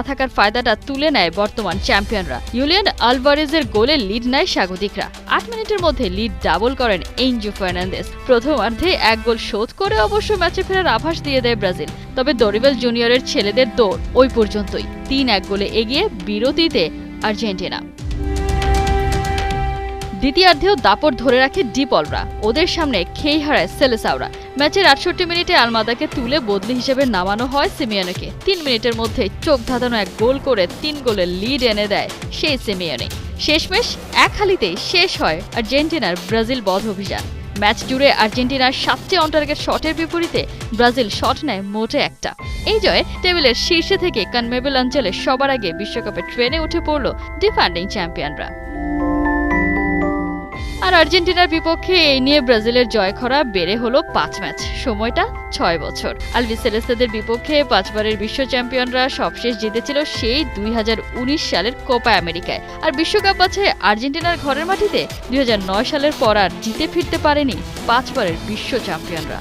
থাকার ফায়দাটা তুলে নেয় বর্তমান চ্যাম্পিয়নরা। জুলিয়ান আলভারেজের গোলে লিড নেয় স্বাগতিকরা। ৮ মিনিটের মধ্যে লিড ডাবল করেন এনজো ফার্নান্দেজ। প্রথমার্ধে ১ গোল শোধ করে অবশ্য ম্যাচে ফেরার আভাস দিয়ে দেয় ব্রাজিল। তবে দরিবেল জুনিয়রের ছেলেদের দৌড় ওই পর্যন্তই। ৩-১ গোলে এগিয়ে বিরতিতে আর্জেন্টিনা। দ্বিতীয়ার্ধেও দাপট ধরে রাখে ডিপলরা। ওদের সামনে খেই হারায় সেলেসাওরা। ম্যাচের ৬৮ মিনিটে আলমাদাকে তুলে বদলি হিসেবে নামানো হয় সিমিওনেকে। ৩ মিনিটের মধ্যে চোখ ধাঁধানো ১ গোল করে ৩ গোলের লিড এনে দেয় সেই সিমিওনে। শেষমেশ এক হালিতেই শেষ হয় আর্জেন্টিনার ব্রাজিল বধ অভিযান। ম্যাচ জুড়ে আর্জেন্টিনার ৭টি অন টার্গেট শটের বিপরীতে ব্রাজিল শট নেয় মোটে একটা। এই জয়ে টেবিলের শীর্ষে থেকে কনমেবল অঞ্চলে সবার আগে বিশ্বকাপের ট্রেনে উঠে পড়ল ডিফেন্ডিং চ্যাম্পিয়নরা। আর আর্জেন্টিনার বিপক্ষে এই নিয়ে ব্রাজিলের জয়খরা বেড়ে হলো ৫ ম্যাচ, সময়টা ৬ বছর। আলবিসেলেস্তেদের বিপক্ষে ৫ বারের বিশ্ব চ্যাম্পিয়নরা সবশেষ জিতেছিল সেই ২০১৯ সালের কোপা আমেরিকায়। আর বিশ্বকাপ আছে আর্জেন্টিনার ঘরের মাটিতে ২০০৯ সালের পর আর জিতে ফিরতে পারেনি ৫ বারের বিশ্ব চ্যাম্পিয়নরা।